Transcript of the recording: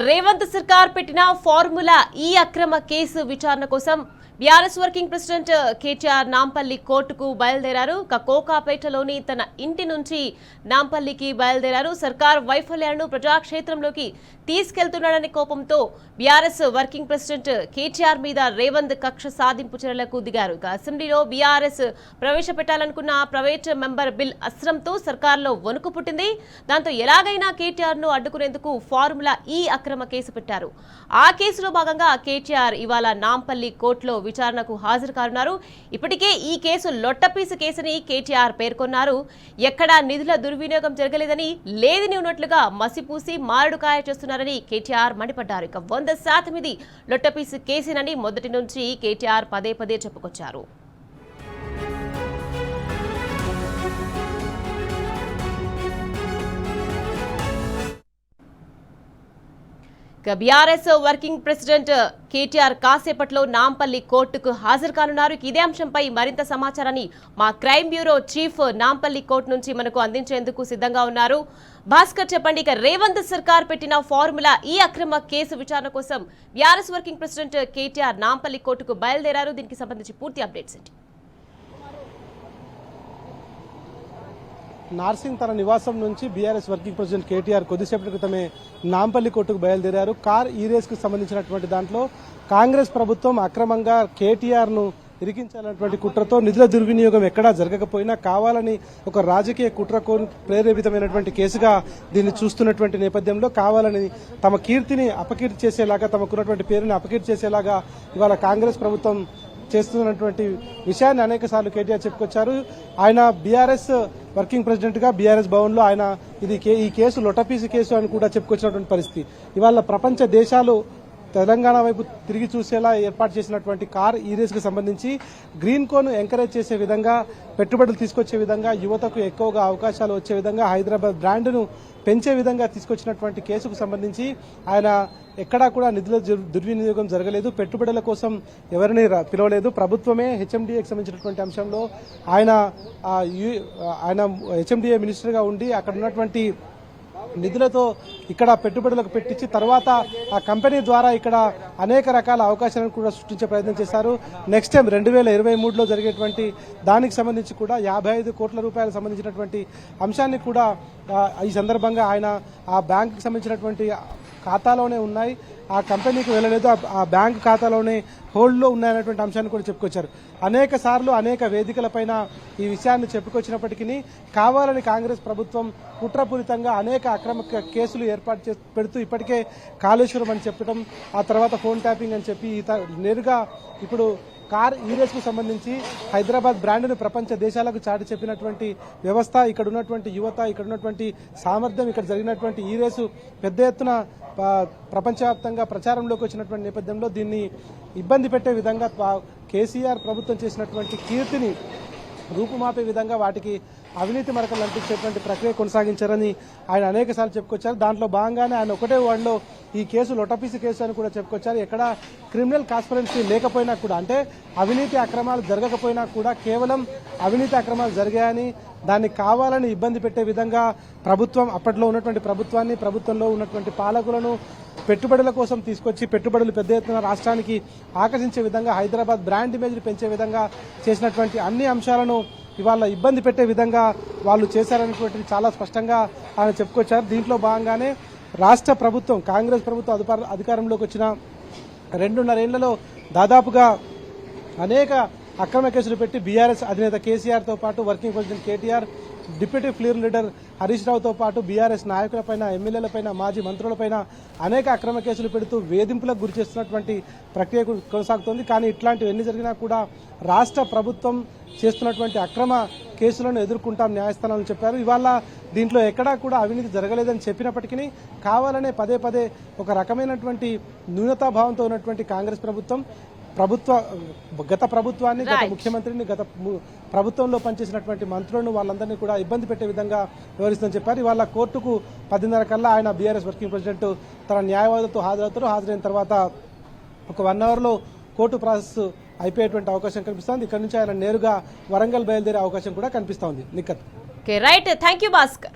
రేవంత్ సర్కార్ పెట్టిన ఫార్ములా ఈ అక్రమ కేసు విచారణ కోసం BRS working president KTR Nampally కోర్టుకు బయలుదేరారు. కోకాపేటలోని తన ఇంటి నుంచి నాంపల్లికి బయలుదేరారు. సర్కార్ వైఫల్యాలను ప్రజాక్షేత్రంలోకి తీసుకెళ్తున్నాడనే కోపంతో బీఆర్ఎస్ వర్కింగ్ ప్రెసిడెంట్ కేటీఆర్ మీద రేవంత్ కక్ష సాధింపు చర్యలకు దిగారు. అసెంబ్లీలో బీఆర్ఎస్ ప్రవేశపెట్టాలనుకున్న ప్రైవేట్ మెంబర్ బిల్ అస్త్రంతో సర్కార్లో వణుకు పుట్టింది. దాంతో ఎలాగైనా కేటీఆర్ ను అడ్డుకునేందుకు ఫార్ములా ఈ అక్రమ కేసు పెట్టారు. ఆ కేసులో భాగంగా కేటీఆర్ ఇవాళ నాంపల్లి కోర్టులో విచారణకు హాజరు కానున్నారు. ఇప్పటికే ఈ కేసు లొట్టపీసు కేసుని కేటీఆర్ పేర్కొన్నారు. ఎక్కడా నిధుల దుర్వినియోగం జరగలేదని, లేదని ఉన్నట్లుగా మసిపూసి మారడుకాయ చేస్తున్నారని కేటీఆర్ మండిపడ్డారు. ఇక 100% ఇది లొట్టపీసు కేసునని మొదటి నుంచి కేటీఆర్ పదే పదే చెప్పుకొచ్చారు. బీఆర్ఎస్ వర్కింగ్ ప్రెసిడెంట్ కేటీఆర్ కాసేపట్లో నాంపల్లి కోర్టుకు హాజరు కానున్నారు. ఇదే అంశంపై మరింత సమాచారాన్ని మా crime bureau chief Nampally court నుంచి మనకు అందించేందుకు సిద్ధంగా ఉన్నారు. భాస్కర్, చెప్పండి. ఇక రేవంత్ సర్కార్ పెట్టిన ఫార్ములా ఈ అక్రమ కేసు విచారణ కోసం BRS working president KTR Nampally కోర్టుకు బయలుదేరారు. దీనికి సంబంధించి పూర్తి అప్డేట్స్ ఏంటి? నార్సింగ్ తన నివాసం నుంచి బీఆర్ఎస్ వర్కింగ్ ప్రెసిడెంట్ కేటీఆర్ కొద్దిసేపటి క్రితమే నాంపల్లి కోర్టుకు బయలుదేరారు. కార్ ఈ రేస్కు సంబంధించినటువంటి దాంట్లో కాంగ్రెస్ ప్రభుత్వం అక్రమంగా కేటీఆర్ ను ఇరికించాలన్నటువంటి కుట్రతో నిధుల దుర్వినియోగం ఎక్కడా జరగకపోయినా కావాలని ఒక రాజకీయ కుట్రకు ప్రేరేపితమైనటువంటి కేసుగా దీన్ని చూస్తున్నటువంటి నేపథ్యంలో కావాలని తమ కీర్తిని అపకీర్తి చేసేలాగా, తమకున్నటువంటి పేరుని అపకీర్తి చేసేలాగా ఇవాళ కాంగ్రెస్ ప్రభుత్వం చేస్తున్నటువంటి విషయాన్ని అనేక సార్లు కేటీఆర్ చెప్పుకొచ్చారు. ఆయన బీఆర్ఎస్ వర్కింగ్ ప్రెసిడెంట్ గా బీఆర్ఎస్ భవన్ లో ఆయన ఈ కేసు లొటపీసి కేసు అని కూడా చెప్పుకొచ్చినటువంటి పరిస్థితి. ఇవాళ ప్రపంచ దేశాలు తెలంగాణ వైపు తిరిగి చూసేలా ఏర్పాటు చేసినటువంటి కార్ ఈ రేస్ కు సంబంధించి గ్రీన్ కోను ఎంకరేజ్ చేసే విధంగా, పెట్టుబడులు తీసుకొచ్చే విధంగా, యువతకు ఎక్కువగా అవకాశాలు వచ్చే విధంగా, హైదరాబాద్ బ్రాండ్ను పెంచే విధంగా తీసుకొచ్చినటువంటి కేసుకు సంబంధించి ఆయన ఎక్కడా కూడా నిధుల దుర్వినియోగం జరగలేదు, పెట్టుబడుల కోసం ఎవరిని పిలవలేదు. ప్రభుత్వమే హెచ్ఎండిఏకి సంబంధించినటువంటి అంశంలో ఆయన హెచ్ఎండిఏ మినిస్టర్గా ఉండి అక్కడ ఉన్నటువంటి నిధులతో ఇక్కడ పెట్టుబడులకు పెట్టించి తర్వాత ఆ కంపెనీ ద్వారా ఇక్కడ అనేక రకాల అవకాశాలను కూడా సృష్టించే ప్రయత్నం చేశారు. నెక్స్ట్ టైం 2023లో జరిగేటువంటి దానికి సంబంధించి కూడా 55 కోట్ల రూపాయలకు సంబంధించినటువంటి అంశాన్ని కూడా ఈ సందర్భంగా ఆయన ఆ బ్యాంకుకి సంబంధించినటువంటి ఖాతాలోనే ఉన్నాయి, ఆ కంపెనీకి వెళ్ళలేదు, ఆ బ్యాంకు ఖాతాలోనే హోల్డ్లో ఉన్నాయన్నటువంటి అంశాన్ని కూడా చెప్పుకొచ్చారు. అనేక సార్లు అనేక వేదికలపైన ఈ విషయాన్ని చెప్పుకొచ్చినప్పటికీ కావాలని కాంగ్రెస్ ప్రభుత్వం కుట్రపూరితంగా అనేక అక్రమ కేసులు ఏర్పాటు పెడుతూ ఇప్పటికే కాళేశ్వరం అని చెప్పడం, ఆ తర్వాత ఫోన్ ట్యాపింగ్ అని చెప్పి నేరుగా ఇప్పుడు కార్ ఈ రేస్కు సంబంధించి హైదరాబాద్ బ్రాండ్ను ప్రపంచ దేశాలకు చాటి చెప్పినటువంటి వ్యవస్థ, ఇక్కడ ఉన్నటువంటి యువత, ఇక్కడ ఉన్నటువంటి సామర్థ్యం, ఇక్కడ జరిగినటువంటి ఈ రేసు పెద్ద ఎత్తున ప్రపంచవ్యాప్తంగా ప్రచారంలోకి వచ్చినటువంటి నేపథ్యంలో దీన్ని ఇబ్బంది పెట్టే విధంగా కేసీఆర్ ప్రభుత్వం చేసినటువంటి కీర్తిని రూపుమాపే విధంగా వాటికి అవినీతి మరకలు అంటించేటువంటి ప్రక్రియ కొనసాగించారని ఆయన అనేక సార్లు చెప్పుకొచ్చారు. దాంట్లో భాగంగానే ఆయన ఒకటే వార్డులో ఈ కేసు లొటపీసి కేసు అని కూడా చెప్పుకొచ్చారు. ఎక్కడ క్రిమినల్ కాన్స్పరెన్సీ లేకపోయినా కూడా, అంటే అవినీతి అక్రమాలు జరగకపోయినా కూడా కేవలం అవినీతి అక్రమాలు జరిగాయని దాన్ని కావాలని ఇబ్బంది పెట్టే విధంగా ప్రభుత్వం, అప్పట్లో ఉన్నటువంటి ప్రభుత్వాన్ని, ప్రభుత్వంలో ఉన్నటువంటి పాలకులను పెట్టుబడుల కోసం తీసుకొచ్చి పెట్టుబడులు పెద్ద ఎత్తున రాష్ట్రానికి ఆకర్షించే విధంగా, హైదరాబాద్ బ్రాండ్ ఇమేజ్ని పెంచే విధంగా చేసినటువంటి అన్ని అంశాలను ఇవాళ ఇబ్బంది పెట్టే విధంగా వాళ్ళు చేశారనేటువంటిది చాలా స్పష్టంగా ఆయన చెప్పుకొచ్చారు. దీంట్లో భాగంగానే రాష్ట్ర ప్రభుత్వం, కాంగ్రెస్ ప్రభుత్వం అధికారంలోకి వచ్చిన 2.5 ఏళ్లలో దాదాపుగా అనేక అక్రమ కేసులు పెట్టి బీఆర్ఎస్ అధినేత కేసీఆర్తో పాటు working president KTR, deputy floor leader Harish రావుతో పాటు బీఆర్ఎస్ నాయకులపైన, ఎమ్మెల్యేలపైన, మాజీ మంత్రులపైన అనేక అక్రమ కేసులు పెడుతూ వేధింపులకు గురి చేస్తున్నటువంటి ప్రక్రియ కొనసాగుతోంది. కానీ ఇట్లాంటివి ఎన్ని జరిగినా కూడా రాష్ట్ర ప్రభుత్వం చేస్తున్నటువంటి అక్రమ కేసులను ఎదుర్కొంటాం న్యాయస్థానాలను చెప్పారు. ఇవాళ దీంట్లో ఎక్కడా కూడా అవినీతి జరగలేదని చెప్పినప్పటికీ కావాలనే పదే పదే ఒక రకమైనటువంటి న్యూనతాభావంతో ఉన్నటువంటి కాంగ్రెస్ ప్రభుత్వం గత ప్రభుత్వాన్ని, గత ముఖ్యమంత్రిని, గత ప్రభుత్వంలో పనిచేసినటువంటి మంత్రులను వాళ్ళందరినీ కూడా ఇబ్బంది పెట్టే విధంగా వ్యవహరిస్తుందని చెప్పారు. ఇవాళ కోర్టుకు 10:30 కల్లా ఆయన బీఆర్ఎస్ వర్కింగ్ ప్రెసిడెంట్ తన న్యాయవాదులతో హాజరవుతారు. హాజరైన తర్వాత ఒక 1 అవర్లో కోర్టు ప్రాసెస్ అయిపోయేటువంటి అవకాశం కనిపిస్తోంది. ఇక్కడ నుంచి ఆయన నేరుగా వరంగల్ బయలుదేరే అవకాశం కూడా కనిపిస్తోంది. Nikhat. Right, thank you Bhaskar.